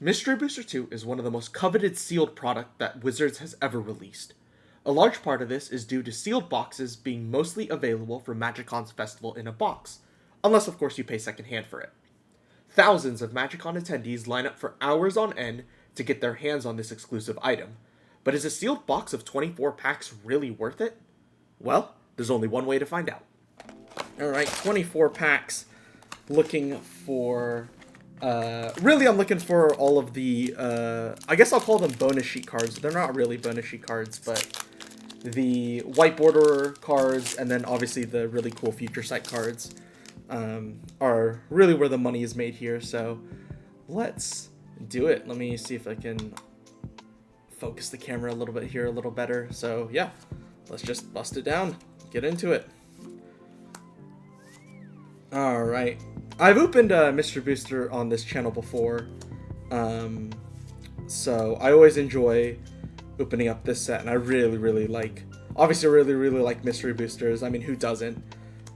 Mystery Booster 2 is one of the most coveted sealed product that Wizards has ever released. A large part of this is due to sealed boxes being mostly available for MagicCon's festival in a box, unless of course you pay secondhand for it. Thousands of MagicCon attendees line up for hours on end to get their hands on this exclusive item. But is a sealed box of 24 packs really worth it? Well, there's only one way to find out. Alright, 24 packs. Looking for... really, I'm looking for all of the... I guess I'll call them bonus sheet cards. They're not really bonus sheet cards, but... the white border cards, and then obviously the really cool future sight cards are really where the money is made here. So let's do it. Let me see if I can focus the camera a little bit here a little better. So yeah, let's just bust it down, get into it. All right, I've opened a Mystery Booster on this channel before, so I always enjoy opening up this set, and I really like, obviously really like Mystery Boosters. I mean, who doesn't?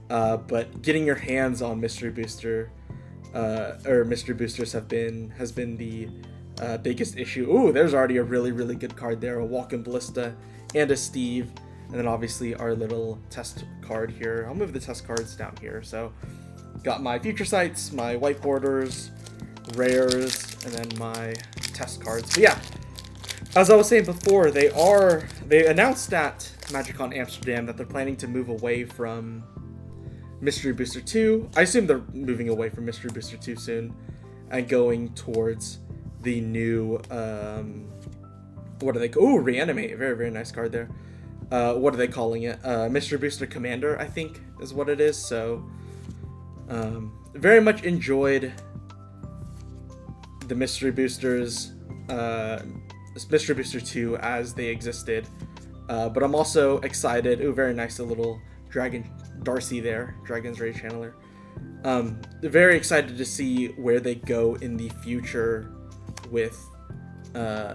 But getting your hands on Mystery Booster or Mystery Boosters has been the biggest issue. Ooh, there's already a really good card there, a Walk-in Ballista and a Steve, and then obviously our little test card here. I'll move the test cards down here. So got my future sights, my white borders, rares, and then my test cards. But yeah, as I was saying before, they announced at MagicCon Amsterdam that they're planning to move away from Mystery Booster 2. I assume they're moving away from Mystery Booster 2 soon and going towards the new, what are they? Ooh, Reanimate. Very nice card there. What are they calling it? Mystery Booster Commander, I think, is what it is. So, very much enjoyed the Mystery Boosters, Mystery Booster 2 as they existed. But I'm also excited. Ooh, very nice, a little Dragon Darcy there, Dragon's Rage Channeler. Very excited to see where they go in the future with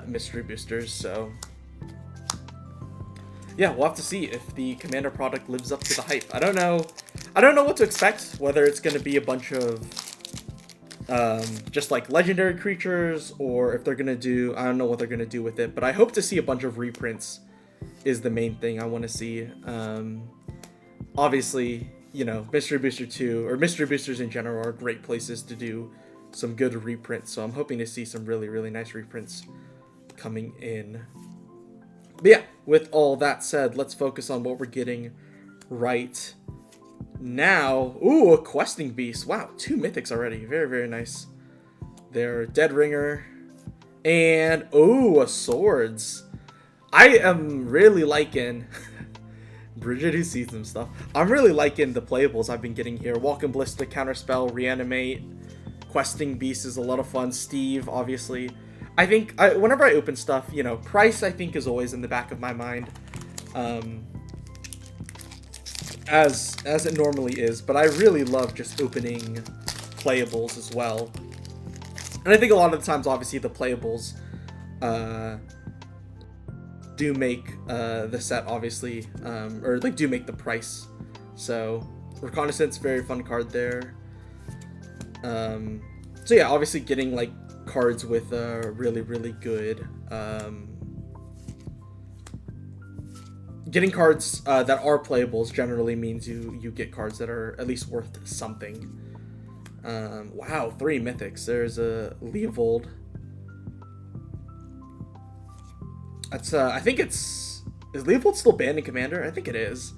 Mystery Boosters. So yeah, we'll have to see if the Commander product lives up to the hype. I don't know what to expect, whether it's going to be a bunch of just like legendary creatures, or if they're going to do, I don't know what they're going to do with it, but I hope to see a bunch of reprints is the main thing I want to see. Obviously, you know, Mystery Booster 2, or Mystery Boosters in general, are great places to do some good reprints, so I'm hoping to see some really nice reprints coming in. But yeah, with all that said, let's focus on what we're getting right now. Ooh, a Questing Beast. Wow, 2 mythics already. Very nice. They're Dead Ringer. And, ooh, a Swords. I am really liking... Bridget who sees some stuff. I'm really liking the playables I've been getting here. Walk-in Ballista, Counterspell, Reanimate. Questing Beast is a lot of fun. Steve, obviously. I think, whenever I open stuff, you know, price, I think, is always in the back of my mind. As it normally is. But I really love just opening playables as well. And I think a lot of the times, obviously, the playables do make the set, obviously, or like do make the price. So Reconnaissance, very fun card there. So yeah, obviously getting like cards with really good getting cards that are playables generally means you get cards that are at least worth something. Wow, 3 mythics. There's a Leovold. That's I think is Leovold still banned in Commander? I think it is.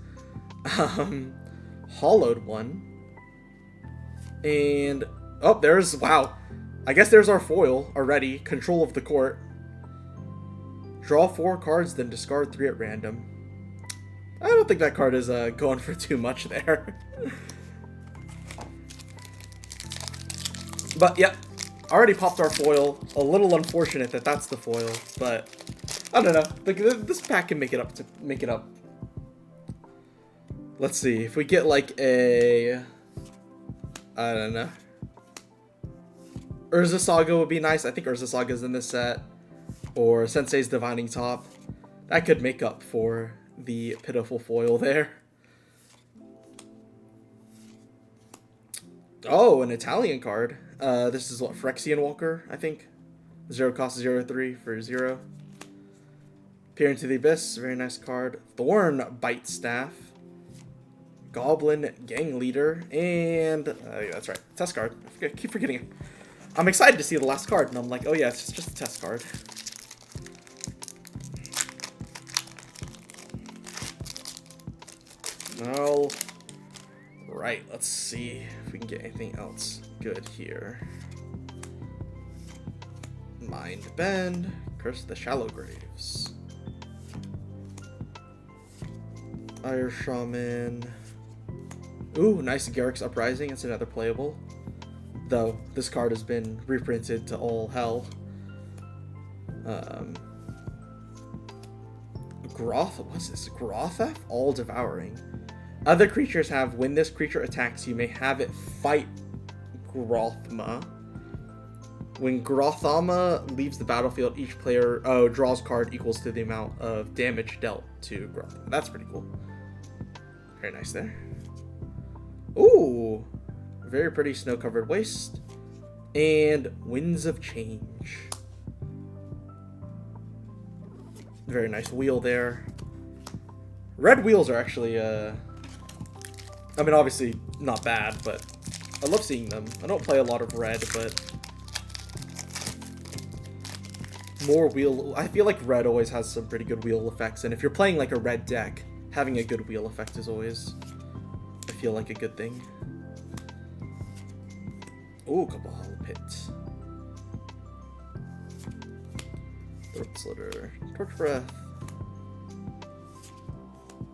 Hollowed one. And oh, there's, wow. I guess there's our foil already. Control of the Court. Draw 4 cards, then discard 3 at random. I don't think that card is going for too much there. But yeah, already popped our foil. A little unfortunate that that's the foil, but I don't know. This pack can make it up. Let's see if we get like a, I don't know. Urza Saga would be nice. I think Urza Saga's in this set, or Sensei's Divining Top. That could make up for the pitiful foil there. Oh, an Italian card. This is what, Phyrexian Walker, I think. 0 cost 0/3 for 0. Peer into the Abyss, very nice card. Thorn Bite Staff. Goblin Gang Leader, and yeah, that's right, test card. I keep forgetting it. I'm excited to see the last card, and I'm like, oh yeah, it's just a test card. All right, let's see if we can get anything else good here. Mind Bend, Curse the Shallow Graves. Ire Shaman. Ooh, nice Garrick's Uprising. It's another playable. Though, this card has been reprinted to all hell. What's this? Grothef? All Devouring. Other creatures have, when this creature attacks, you may have it fight Grothma. When Grothama leaves the battlefield, each player draws card equals to the amount of damage dealt to Grothama. That's pretty cool. Very nice there. Ooh, very pretty Snow-Covered Waste. And Winds of Change. Very nice wheel there. Red wheels are actually, I mean, obviously not bad, but I love seeing them. I don't play a lot of red, but more wheel. I feel like red always has some pretty good wheel effects, and if you're playing like a red deck, having a good wheel effect is always, I feel like, a good thing. Ooh, couple Hollow Pits. Throat Slitter. Torch Breath.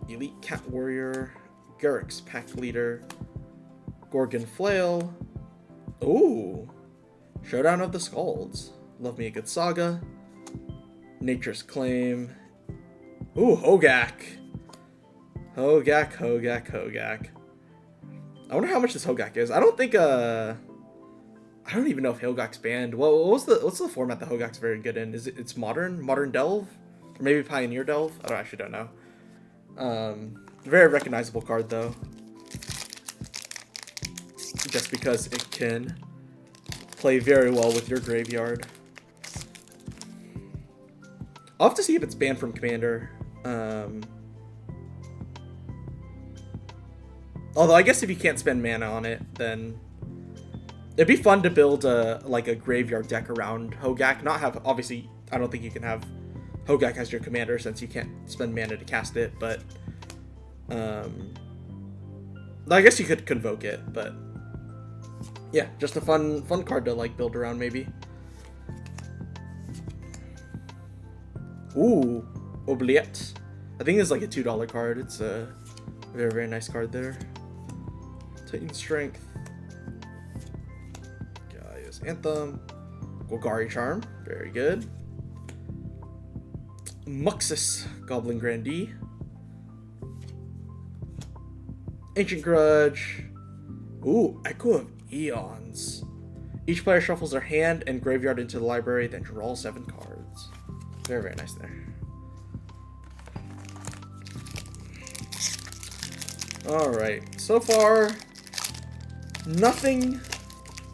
Elite Cat Warrior. Garrick's Pack Leader. Gorgon Flail. Ooh. Showdown of the Skalds. Love me a good Saga. Nature's Claim. Ooh, Hogak. Hogak. I wonder how much this Hogak is. I don't think, I don't even know if Hogak's banned. Well, what's the format that Hogak's very good in? Is it's Modern Delve? Or maybe Pioneer Delve? I actually don't know. Very recognizable card, though. Just because it can play very well with your graveyard. I'll have to see if it's banned from Commander. Although I guess if you can't spend mana on it, then it'd be fun to build like a graveyard deck around Hogak. Not have, obviously, I don't think you can have Hogak as your commander since you can't spend mana to cast it, but I guess you could convoke it, but yeah, just a fun card to like build around maybe. Ooh, Oubliette. I think it's like a $2 card. It's a very, very nice card there. Titan Strength. Gaia's Anthem. Golgari Charm. Very good. Muxus, Goblin Grandee. Ancient Grudge. Ooh, Echo of Eons. Each player shuffles their hand and graveyard into the library, then draw 7 cards. Very, very nice there. Alright, so far, nothing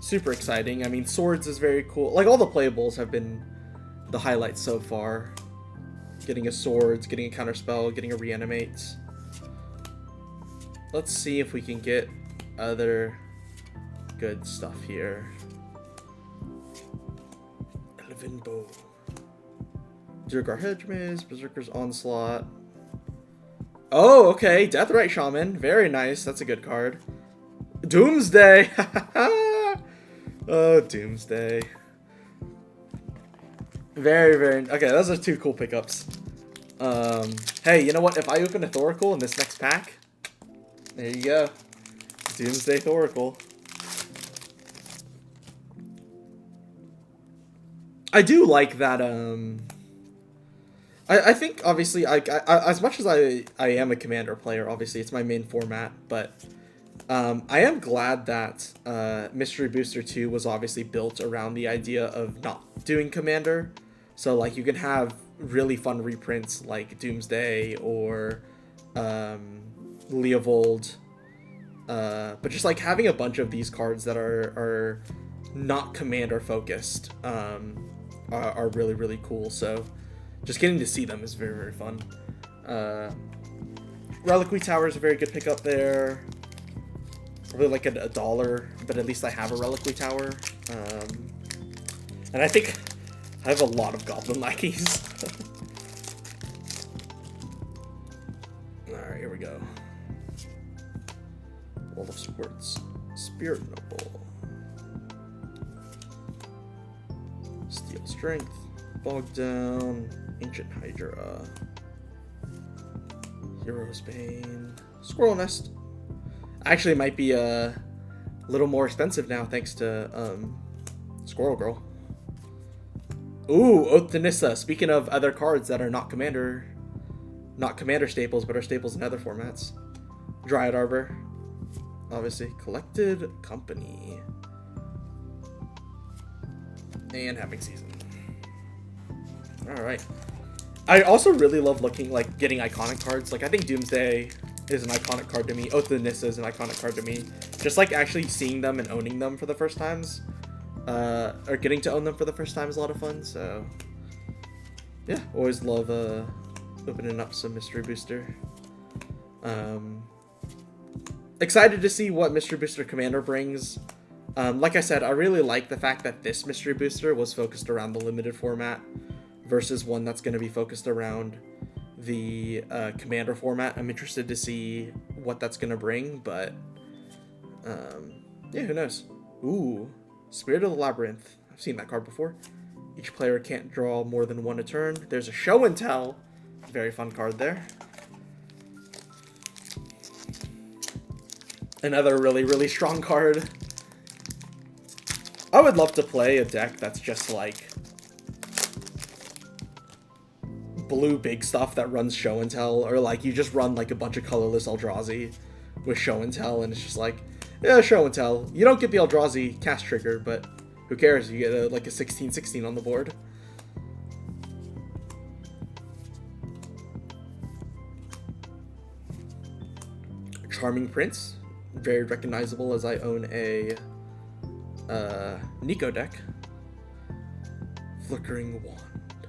super exciting. I mean, Swords is very cool. Like, all the playables have been the highlights so far. Getting a Swords, getting a Counterspell, getting a Reanimate. Let's see if we can get other good stuff here. Elven Bow. Zergar Hedgemaze, Berserker's Onslaught. Oh, okay. Deathrite Shaman. Very nice. That's a good card. Doomsday. Oh, Doomsday. Very, very... Okay, those are 2 cool pickups. Hey, you know what? If I open a Thoracle in this next pack, there you go. Doomsday Thoracle. I do like that, I think, obviously, I as much as I am a Commander player, obviously, it's my main format, but I am glad that Mystery Booster 2 was obviously built around the idea of not doing Commander. So, like, you can have really fun reprints like Doomsday or Leovold, but just, like, having a bunch of these cards that are not Commander focused are really, really cool. So just getting to see them is very, very fun. Reliquary Tower is a very good pickup there. Probably like a dollar, but at least I have a Reliquary Tower. And I think I have a lot of Goblin Lackeys. Alright, here we go. Wall of Squirts. Spirit Noble. Steel Strength. Bog Down. Ancient Hydra. Hero's Bane. Squirrel Nest. Actually, it might be a little more expensive now thanks to Squirrel Girl. Ooh, Oath to Nissa. Speaking of other cards that are not Commander staples, but are staples in other formats. Dryad Arbor. Obviously. Collected Company. And Having Season. Alright. I also really love getting iconic cards. Like, I think Doomsday is an iconic card to me. Oath to Nissa is an iconic card to me. Just like actually seeing them and owning them for the first times. Or getting to own them for the first time is a lot of fun, so yeah, always love opening up some Mystery Booster. Excited to see what Mystery Booster Commander brings. Like I said, I really like the fact that this Mystery Booster was focused around the limited format versus one that's going to be focused around the Commander format. I'm interested to see what that's going to bring, but yeah, who knows. Ooh, Spirit of the Labyrinth. I've seen that card before. Each player can't draw more than one a turn. There's a Show and Tell. Very fun card there. Another really, really strong card. I would love to play a deck that's just like blue big stuff that runs Show and Tell, or like you just run like a bunch of colorless Eldrazi with Show and Tell, and it's just like, yeah, Show and Tell. You don't get the Eldrazi cast trigger, but who cares? You get like a 16/16 on the board. Charming Prince. Very recognizable as I own a Nico deck. Flickering Wand.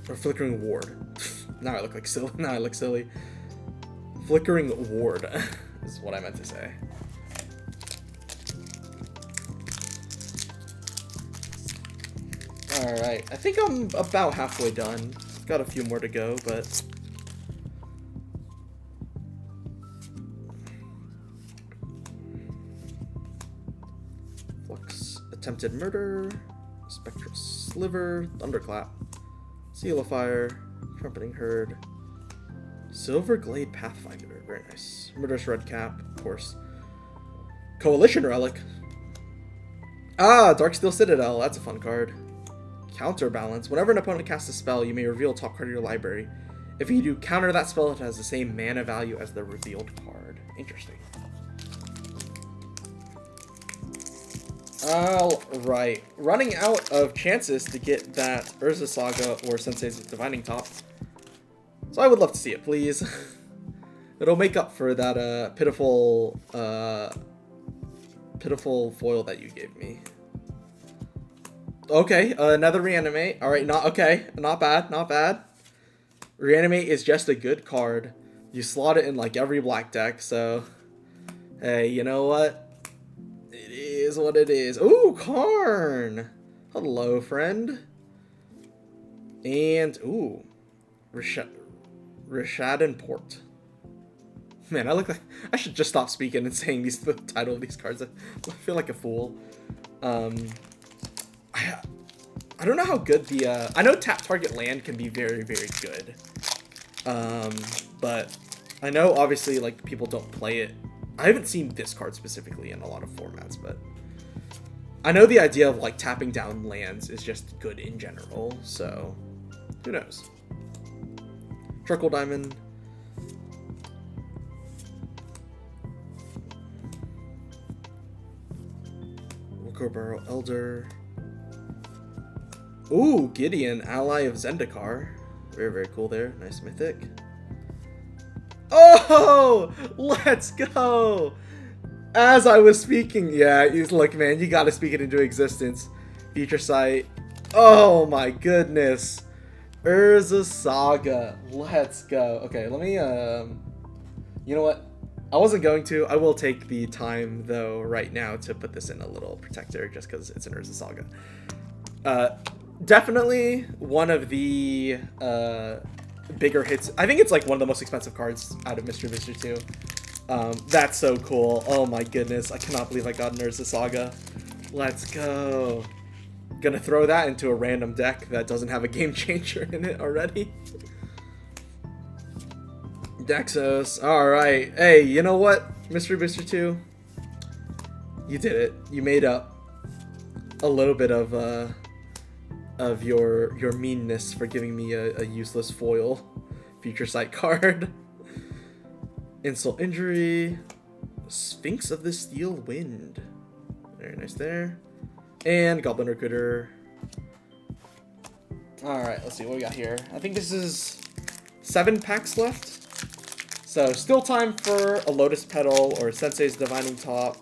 Or Flickering Ward. Now I look like silly. Now I look silly. Flickering Ward is what I meant to say. Alright, I think I'm about halfway done. Got a few more to go, but Flux, Attempted Murder, Spectral Sliver, Thunderclap, Seal of Fire, Trumpeting Herd, Silverglade Pathfinder, very nice. Murderous Redcap, of course. Coalition Relic. Ah, Darksteel Citadel, that's a fun card. Counterbalance. Whenever an opponent casts a spell, you may reveal a top card of your library. If you do counter that spell, it has the same mana value as the revealed card. Interesting. Alright. Running out of chances to get that Urza Saga or Sensei's Divining Top. So I would love to see it, please. It'll make up for that pitiful foil that you gave me. Okay, another Reanimate. Alright, not bad, not bad. Reanimate is just a good card. You slot it in like every black deck, so hey, you know what? It is what it is. Ooh, Karn! Hello, friend. And ooh, Rishadan Port. Man, I look like I should just stop speaking and saying the title of these cards. I feel like a fool. I don't know how good the I know tap target land can be very, very good. But I know obviously like people don't play it. I haven't seen this card specifically in a lot of formats, but I know the idea of like tapping down lands is just good in general, so who knows. Trickle Diamond. Wilco Elder. Ooh, Gideon, ally of Zendikar. Very, very cool there. Nice mythic. Oh, let's go. As I was speaking, yeah, he's like, man, you gotta speak it into existence. Future Sight. Oh my goodness. Urza Saga. Let's go. Okay, let me, you know what? I wasn't going to. I will take the time, though, right now to put this in a little protector just because it's an Urza Saga. Definitely one of the bigger hits. I think it's like one of the most expensive cards out of Mystery Booster 2. That's so cool. Oh my goodness. I cannot believe I got an Urza Saga. Let's go. Gonna throw that into a random deck that doesn't have a game changer in it already. Dexos. Alright. Hey, you know what? Mystery Booster 2? You did it. You made up a little bit of your meanness for giving me a useless foil Future Sight card. Insult Injury. Sphinx of the Steel Wind. Very nice there. And Goblin Recruiter. Alright, let's see what we got here. I think this is 7 packs left. So, still time for a Lotus Petal or Sensei's Divining Top.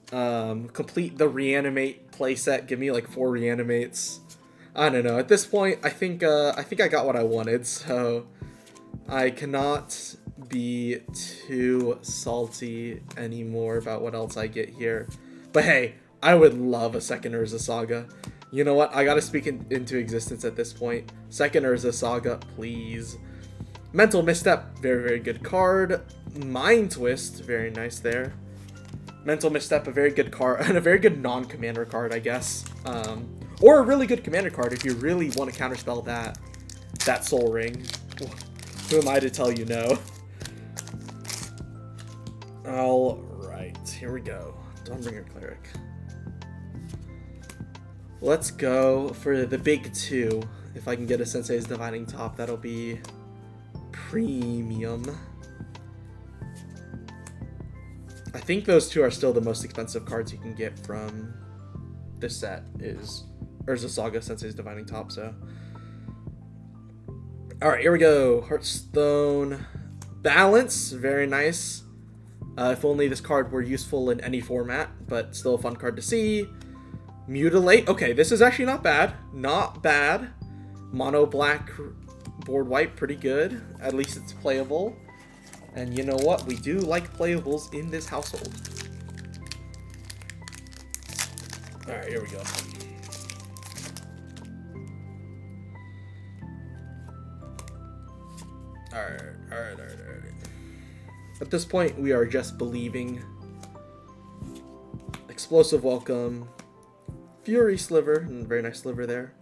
Complete the Reanimate playset. Give me like 4 Reanimates. I don't know. At this point, I think I got what I wanted. So, I cannot be too salty anymore about what else I get here. But hey, I would love a second Urza Saga. You know what? I gotta speak into existence at this point. Second Urza Saga, please. Mental Misstep, very, very good card. Mind Twist, very nice there. Mental Misstep, a very good card, and a very good non-commander card, I guess. Or a really good commander card if you really want to counterspell that Soul Ring. Who am I to tell you no? Alright, here we go. Dawnbringer Cleric. Let's go for the big 2. If I can get a Sensei's Divining Top, that'll be premium. I think those 2 are still the most expensive cards you can get from this set, is Urza Saga, Sensei's Divining Top, so. Alright, here we go. Hearthstone Balance, very nice. If only this card were useful in any format, but still a fun card to see. Mutilate. Okay, this is actually not bad. Not bad. Mono black board wipe, pretty good. At least it's playable. And you know what? We do like playables in this household. Alright, here we go. Alright. At this point, we are just believing. Explosive Welcome. Fury Sliver, and very nice sliver there.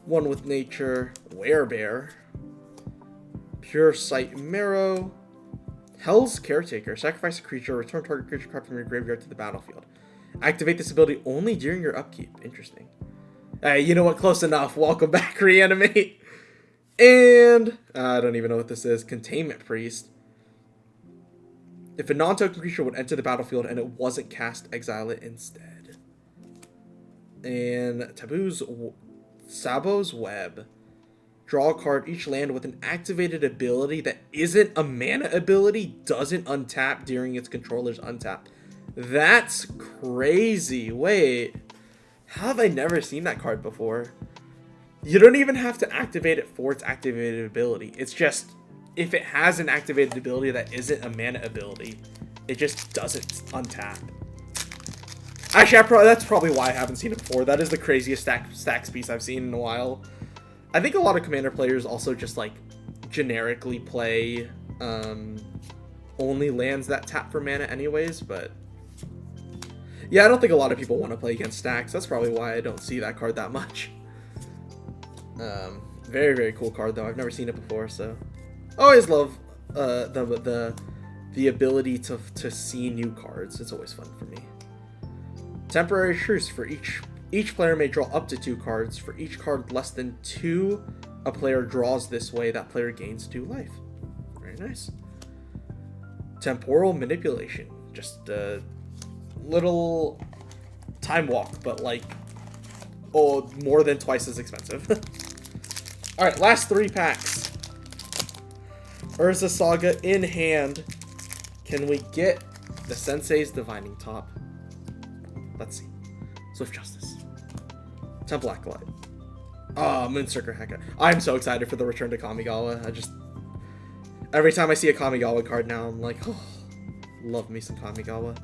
One with Nature, Werebear, Pure Sight Marrow, Hell's Caretaker. Sacrifice a creature, return target creature card from your graveyard to the battlefield. Activate this ability only during your upkeep. Interesting. Hey, you know what? Close enough. Welcome back, Reanimate. And I don't even know what this is. Containment Priest. If a non-token creature would enter the battlefield and it wasn't cast, exile it instead. And Sabo's Web. Draw a card. Each land with an activated ability that isn't a mana ability doesn't untap during its controller's untap. That's crazy. Wait. How have I never seen that card before? You don't even have to activate it for its activated ability. It's just, if it has an activated ability that isn't a mana ability, it just doesn't untap. Actually, that's probably why I haven't seen it before. That is the craziest stacks piece I've seen in a while. I think a lot of Commander players also just, like, generically play only lands that tap for mana anyways, but yeah, I don't think a lot of people want to play against stacks. That's probably why I don't see that card that much. Very, very cool card, though. I've never seen it before, so always love the ability to see new cards. It's always fun for me. Temporary Truce. For each player may draw up to 2 cards. For each card less than 2 a player draws this way, that player gains 2 life. Very nice. Temporal Manipulation. Just a little time walk, but like, oh, more than twice as expensive. Alright, last 3 packs. Urza Saga in hand. Can we get the Sensei's Divining Top? Let's see. Swift Justice. Temple Acolyte. Oh, Moonstrucker Heka. I'm so excited for the return to Kamigawa. Every time I see a Kamigawa card now, I'm like, oh, love me some Kamigawa.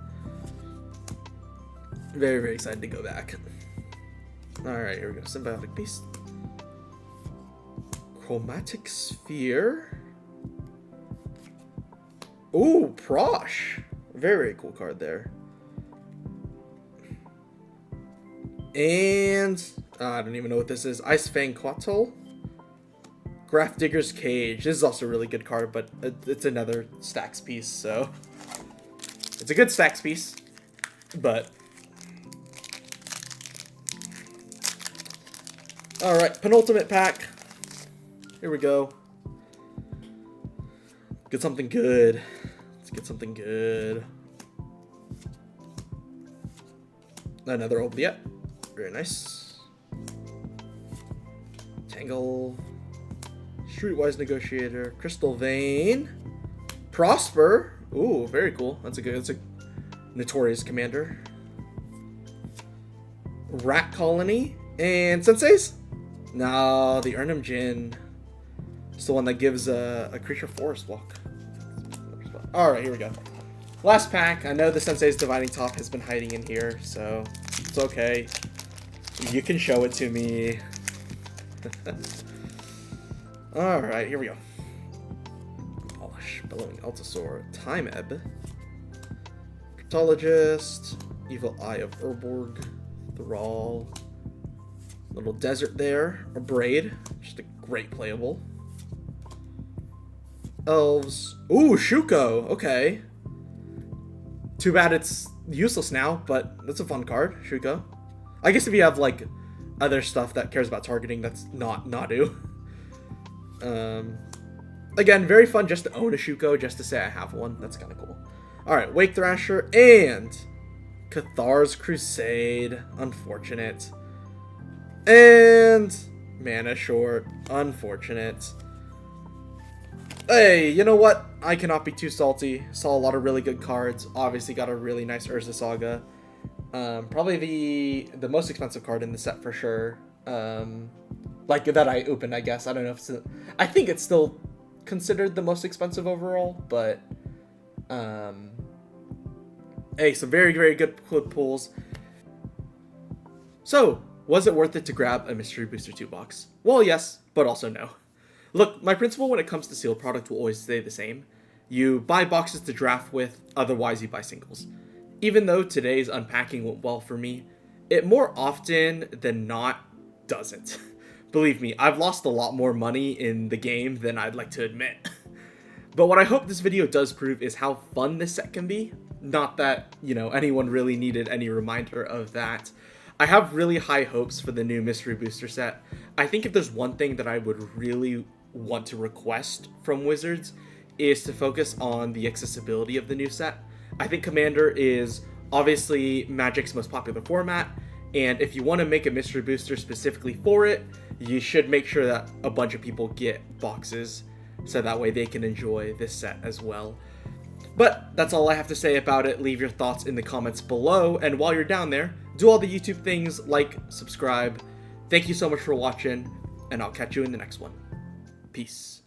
Very, very excited to go back. Alright, here we go. Symbiotic Beast. Chromatic Sphere. Ooh, Prosh. Very, very cool card there. And I don't even know what this is. Ice Fang Quattle. Graph Digger's Cage. This is also a really good card, but it's another stacks piece, so it's a good stacks piece, but alright, penultimate pack. Here we go. Get something good. Let's get something good. Another old, yep. Very nice. Tangle. Streetwise Negotiator. Crystal Vein. Prosper. Ooh, very cool. That's a notorious commander. Rat Colony. And Senseis? No, the Urnum Jin. It's the one that gives a creature forest walk. Alright, here we go. Last pack. I know the Sensei's Dividing Top has been hiding in here, so it's okay. You can show it to me. Alright, here we go. Polish, Bellowing Altasaur, Time Ebb, Cryptologist, Evil Eye of Urborg, Thrall, little desert there, a Braid, just a great playable. Elves, ooh, Shuko, okay. Too bad it's useless now, but that's a fun card, Shuko. I guess if you have, like, other stuff that cares about targeting, that's not Nadu. Again, very fun just to own a Shuko, just to say I have one. That's kind of cool. Alright, Wake Thrasher and Cathar's Crusade. Unfortunate. And Mana Short. Unfortunate. Hey, you know what? I cannot be too salty. Saw a lot of really good cards. Obviously got a really nice Urza Saga. Probably the most expensive card in the set for sure. Like that I opened, I guess. I don't know if it's I think it's still considered the most expensive overall, but hey, some very, very good pulls. So, was it worth it to grab a Mystery Booster 2 box? Well, yes, but also no. Look, my principle when it comes to sealed product will always stay the same. You buy boxes to draft with, otherwise you buy singles. Even though today's unpacking went well for me, it more often than not doesn't. Believe me, I've lost a lot more money in the game than I'd like to admit. But what I hope this video does prove is how fun this set can be. Not that, you know, anyone really needed any reminder of that. I have really high hopes for the new Mystery Booster set. I think if there's one thing that I would really want to request from Wizards is to focus on the accessibility of the new set. I think Commander is obviously Magic's most popular format, and if you want to make a Mystery Booster specifically for it, you should make sure that a bunch of people get boxes, so that way they can enjoy this set as well. But that's all I have to say about it. Leave your thoughts in the comments below, and while you're down there, do all the YouTube things, like, subscribe. Thank you so much for watching, and I'll catch you in the next one. Peace.